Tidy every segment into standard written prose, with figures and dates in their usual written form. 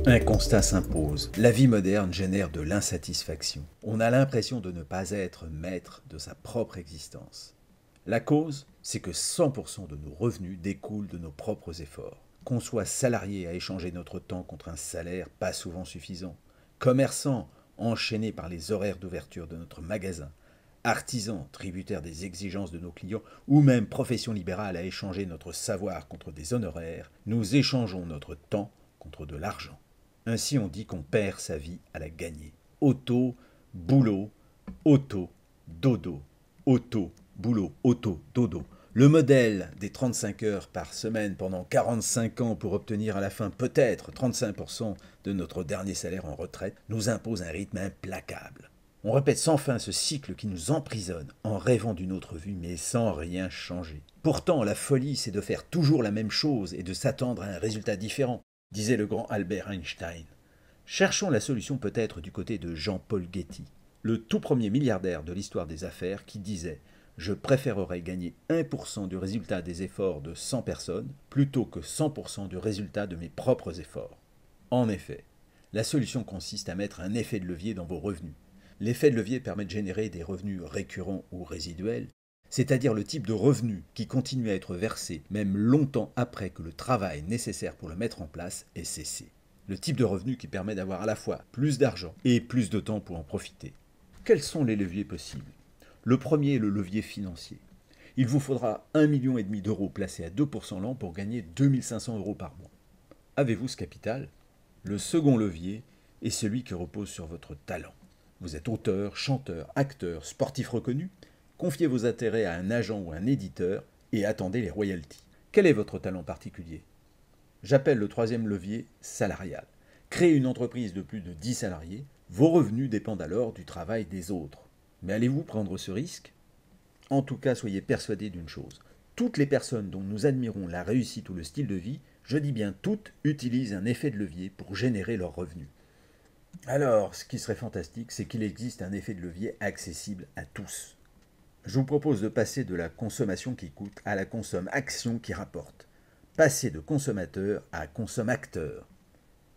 Un constat s'impose. La vie moderne génère de l'insatisfaction. On a l'impression de ne pas être maître de sa propre existence. La cause, c'est que 100% de nos revenus découlent de nos propres efforts. Qu'on soit salarié à échanger notre temps contre un salaire pas souvent suffisant, commerçant enchaîné par les horaires d'ouverture de notre magasin, artisan tributaire des exigences de nos clients, ou même profession libérale à échanger notre savoir contre des honoraires, nous échangeons notre temps contre de l'argent. Ainsi on dit qu'on perd sa vie à la gagner. Auto, boulot, auto, dodo. Auto, boulot, auto, dodo. Le modèle des 35 heures par semaine pendant 45 ans pour obtenir à la fin peut-être 35% de notre dernier salaire en retraite nous impose un rythme implacable. On répète sans fin ce cycle qui nous emprisonne en rêvant d'une autre vie mais sans rien changer. Pourtant, la folie, c'est de faire toujours la même chose et de s'attendre à un résultat différent, disait le grand Albert Einstein. Cherchons la solution peut-être du côté de Jean-Paul Getty, le tout premier milliardaire de l'histoire des affaires qui disait « Je préférerais gagner 1% du résultat des efforts de 100 personnes plutôt que 100% du résultat de mes propres efforts. » En effet, la solution consiste à mettre un effet de levier dans vos revenus. L'effet de levier permet de générer des revenus récurrents ou résiduels, c'est-à-dire le type de revenu qui continue à être versé même longtemps après que le travail nécessaire pour le mettre en place ait cessé. Le type de revenu qui permet d'avoir à la fois plus d'argent et plus de temps pour en profiter. Quels sont les leviers possibles? Le premier est le levier financier. Il vous faudra 1,5 million d'euros placés à 2% l'an pour gagner 2500 euros par mois. Avez-vous ce capital? Le second levier est celui qui repose sur votre talent. Vous êtes auteur, chanteur, acteur, sportif reconnu? Confiez vos intérêts à un agent ou un éditeur et attendez les royalties. Quel est votre talent particulier? J'appelle le troisième levier salarial. Créez une entreprise de plus de 10 salariés, vos revenus dépendent alors du travail des autres. Mais allez-vous prendre ce risque? En tout cas, soyez persuadés d'une chose. Toutes les personnes dont nous admirons la réussite ou le style de vie, je dis bien toutes, utilisent un effet de levier pour générer leurs revenus. Alors, ce qui serait fantastique, c'est qu'il existe un effet de levier accessible à tous. Je vous propose de passer de la consommation qui coûte à la consommation qui rapporte. Passer de consommateur à consommateur.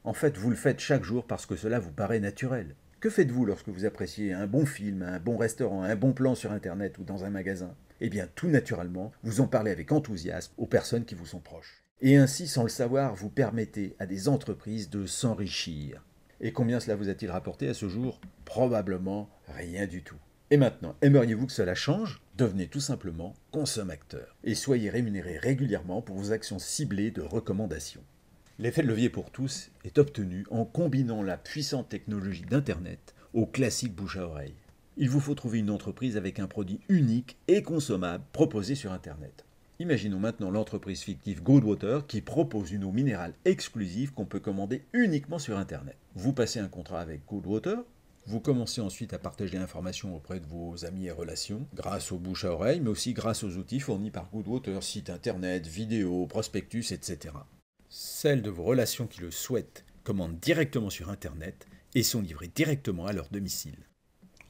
En fait, vous le faites chaque jour parce que cela vous paraît naturel. Que faites-vous lorsque vous appréciez un bon film, un bon restaurant, un bon plan sur Internet ou dans un magasin? Eh bien, tout naturellement, vous en parlez avec enthousiasme aux personnes qui vous sont proches. Et ainsi, sans le savoir, vous permettez à des entreprises de s'enrichir. Et combien cela vous a-t-il rapporté à ce jour? Probablement rien du tout. Et maintenant, aimeriez-vous que cela change? Devenez tout simplement consommateur et soyez rémunéré régulièrement pour vos actions ciblées de recommandation. L'effet de levier pour tous est obtenu en combinant la puissante technologie d'Internet au classique bouche à oreille. Il vous faut trouver une entreprise avec un produit unique et consommable proposé sur Internet. Imaginons maintenant l'entreprise fictive Goodwater qui propose une eau minérale exclusive qu'on peut commander uniquement sur Internet. Vous passez un contrat avec Goodwater, vous commencez ensuite à partager l'information auprès de vos amis et relations, grâce aux bouche à oreille, mais aussi grâce aux outils fournis par Goodwater, site internet, vidéos, prospectus, etc. Celles de vos relations qui le souhaitent commandent directement sur Internet et sont livrées directement à leur domicile.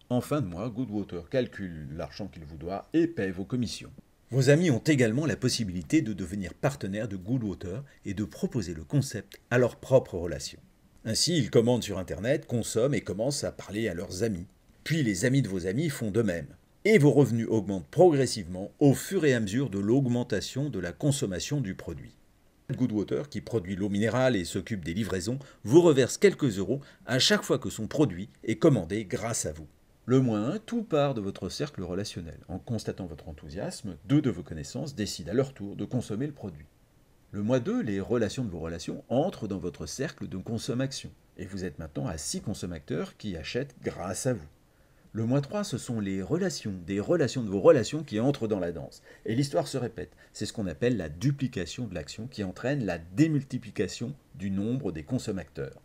En fin de mois, Goodwater calcule l'argent qu'il vous doit et paie vos commissions. Vos amis ont également la possibilité de devenir partenaires de Goodwater et de proposer le concept à leurs propres relations. Ainsi, ils commandent sur Internet, consomment et commencent à parler à leurs amis. Puis les amis de vos amis font de même. Et vos revenus augmentent progressivement au fur et à mesure de l'augmentation de la consommation du produit. Goodwater, qui produit l'eau minérale et s'occupe des livraisons, vous reverse quelques euros à chaque fois que son produit est commandé grâce à vous. Le mois 1, tout part de votre cercle relationnel. En constatant votre enthousiasme, 2 de vos connaissances décident à leur tour de consommer le produit. Le mois 2, les relations de vos relations entrent dans votre cercle de consommation. Et vous êtes maintenant à 6 consommateurs qui achètent grâce à vous. Le mois 3, ce sont les relations, des relations de vos relations qui entrent dans la danse. Et l'histoire se répète. C'est ce qu'on appelle la duplication de l'action qui entraîne la démultiplication du nombre des consommateurs.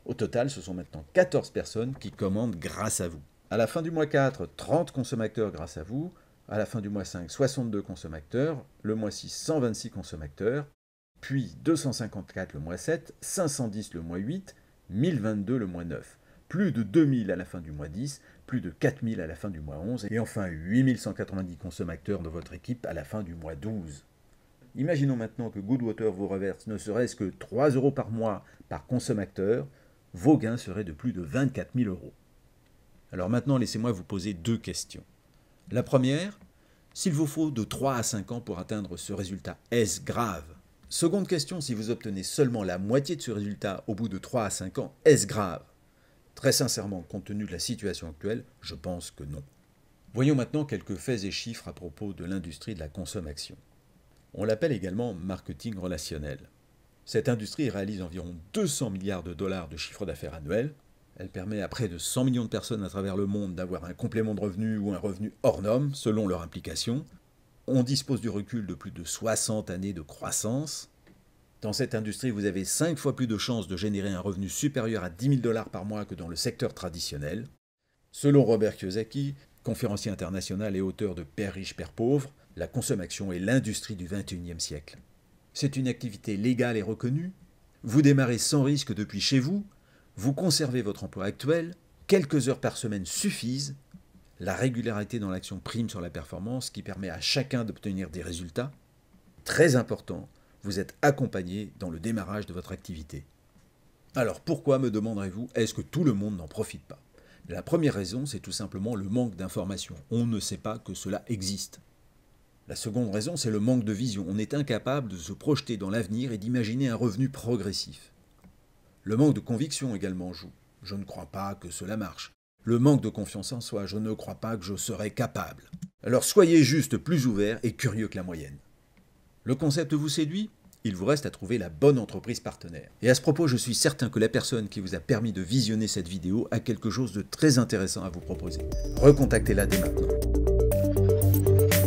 Au total, ce sont maintenant 14 personnes qui commandent grâce à vous. À la fin du mois 4, 30 consommateurs grâce à vous. À la fin du mois 5, 62 consommateurs. Le mois 6, 126 consommateurs. Puis 254 le mois 7, 510 le mois 8, 1022 le mois 9. Plus de 2000 à la fin du mois 10, plus de 4000 à la fin du mois 11, et enfin 8190 consommateurs de votre équipe à la fin du mois 12. Imaginons maintenant que Goodwater vous reverse ne serait-ce que 3 € par mois par consommateur, vos gains seraient de plus de 24 000 €. Alors maintenant, laissez-moi vous poser 2 questions. La première, s'il vous faut de 3 à 5 ans pour atteindre ce résultat, est-ce grave? Seconde question, si vous obtenez seulement la moitié de ce résultat au bout de 3 à 5 ans, est-ce grave? Très sincèrement, compte tenu de la situation actuelle, je pense que non. Voyons maintenant quelques faits et chiffres à propos de l'industrie de la consommation. On l'appelle également marketing relationnel. Cette industrie réalise environ 200 milliards de dollars de chiffre d'affaires annuel. Elle permet à près de 100 millions de personnes à travers le monde d'avoir un complément de revenu ou un revenu hors norme, selon leur implication. On dispose du recul de plus de 60 années de croissance. Dans cette industrie, vous avez 5 fois plus de chances de générer un revenu supérieur à 10 000 $ par mois que dans le secteur traditionnel. Selon Robert Kiyosaki, conférencier international et auteur de Père riche, Père pauvre, la consommation est l'industrie du XXIe siècle. C'est une activité légale et reconnue. Vous démarrez sans risque depuis chez vous. Vous conservez votre emploi actuel. Quelques heures par semaine suffisent. La régularité dans l'action prime sur la performance qui permet à chacun d'obtenir des résultats. Très important, vous êtes accompagné dans le démarrage de votre activité. Alors pourquoi, me demanderez-vous, est-ce que tout le monde n'en profite pas? La première raison, c'est tout simplement le manque d'information. On ne sait pas que cela existe. La seconde raison, c'est le manque de vision. On est incapable de se projeter dans l'avenir et d'imaginer un revenu progressif. Le manque de conviction également joue. Je ne crois pas que cela marche. Le manque de confiance en soi, je ne crois pas que je serai capable. Alors soyez juste plus ouvert et curieux que la moyenne. Le concept vous séduit? Il vous reste à trouver la bonne entreprise partenaire. Et à ce propos, je suis certain que la personne qui vous a permis de visionner cette vidéo a quelque chose de très intéressant à vous proposer. Recontactez-la dès maintenant.